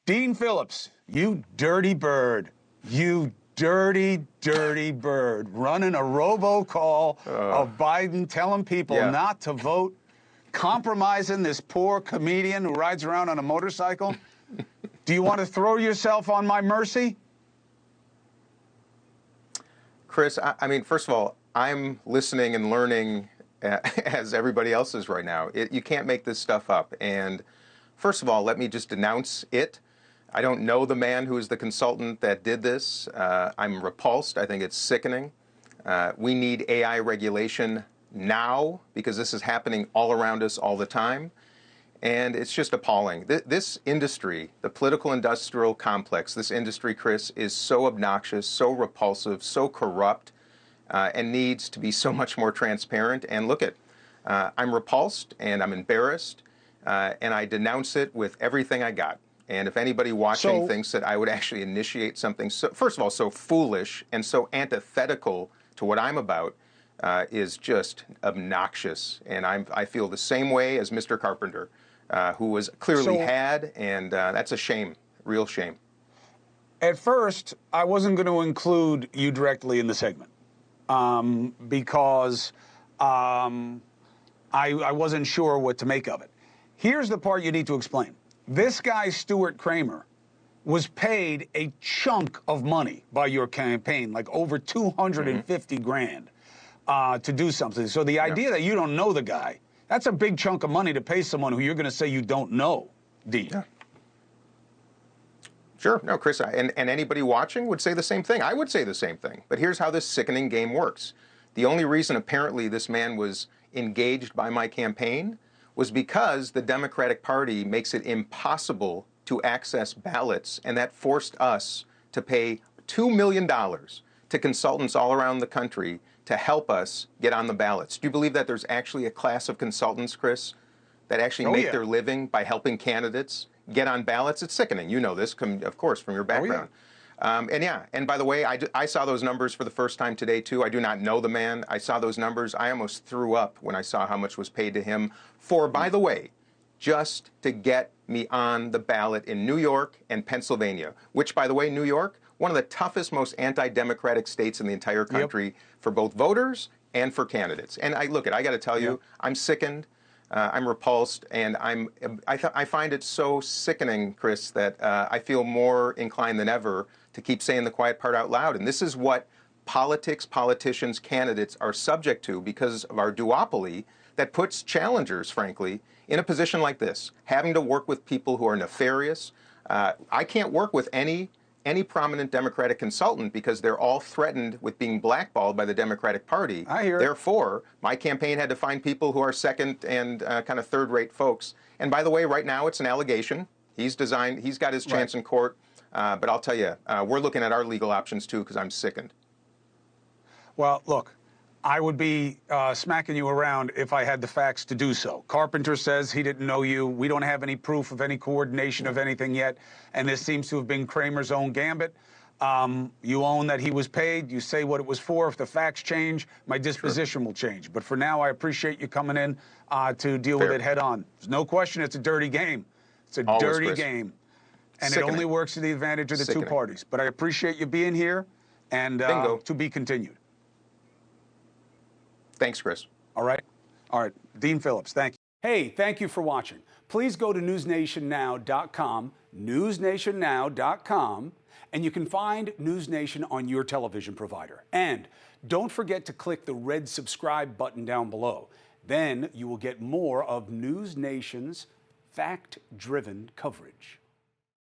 Dean Phillips, you dirty bird. You dirty, dirty bird. Running a robocall of Biden, telling people not to vote, compromising this poor comedian who rides around on a motorcycle. Do you want to throw yourself on my mercy? Chris, I mean, first of all, I'm listening and learning as everybody else is right now. You can't make this stuff up. And first of all, let me just denounce it. I don't know the man who is the consultant that did this. I'm repulsed. I think it's sickening. We need AI regulation now because this is happening all around us all the time. And it's just appalling. This industry, the political industrial complex, this industry, Chris, is so obnoxious, so repulsive, so corrupt, and needs to be so much more transparent. And look I'm repulsed and I'm embarrassed, and I denounce it with everything I got. And if anybody watching thinks that I would actually initiate something, first of all, so foolish and so antithetical to what I'm about, is just obnoxious. And I feel the same way as Mr. Carpenter, who was clearly and that's a shame, real shame. At first, I wasn't going to include you directly in the segment because I wasn't sure what to make of it. Here's the part you need to explain. This guy, Stuart Kramer, was paid a chunk of money by your campaign, like over 250 grand, to do something. So the idea that you don't know the guy, that's a big chunk of money to pay someone who you're going to say you don't know, Dean. Yeah. Sure. No, Chris, and anybody watching would say the same thing. I would say the same thing. But here's how this sickening game works. The only reason apparently this man was engaged by my campaign was because the Democratic Party makes it impossible to access ballots, and that forced us to pay $2 million to consultants all around the country to help us get on the ballots. Do you believe that there's actually a class of consultants, Chris, that actually make their living by helping candidates get on ballots? It's sickening. You know this, of course, from your background. And by the way, I saw those numbers for the first time today, too. I do not know the man. I saw those numbers. I almost threw up when I saw how much was paid to him for, by the way, just to get me on the ballot in New York and Pennsylvania, which, by the way, New York, one of the toughest, most anti-democratic states in the entire country for both voters and for candidates. And I got to tell you, I'm sickened. I'm repulsed, and I find it so sickening, Chris, that I feel more inclined than ever to keep saying the quiet part out loud. And this is what politicians, candidates are subject to because of our duopoly that puts challengers, frankly, in a position like this, having to work with people who are nefarious. I can't work with any prominent Democratic consultant because they're all threatened with being blackballed by the Democratic Party. I hear it. Therefore, my campaign had to find people who are second and kind of third-rate folks. And by the way, right now it's an allegation. He's got his chance in court. But I'll tell you, we're looking at our legal options too because I'm sickened. Well, look, I would be smacking you around if I had the facts to do so. Carpenter says he didn't know you. We don't have any proof of any coordination of anything yet, and this seems to have been Kramer's own gambit. You own that he was paid. You say what it was for. If the facts change, my disposition will change. But for now, I appreciate you coming in to deal with it head on. There's no question it's a dirty game. It's a dirty game. And it only works to the advantage of the two parties. But I appreciate you being here, and to be continued. Thanks, Chris. All right. Dean Phillips, thank you. Hey, thank you for watching. Please go to newsnationnow.com, newsnationnow.com, and you can find NewsNation on your television provider. And don't forget to click the red subscribe button down below. Then you will get more of NewsNation's fact-driven coverage.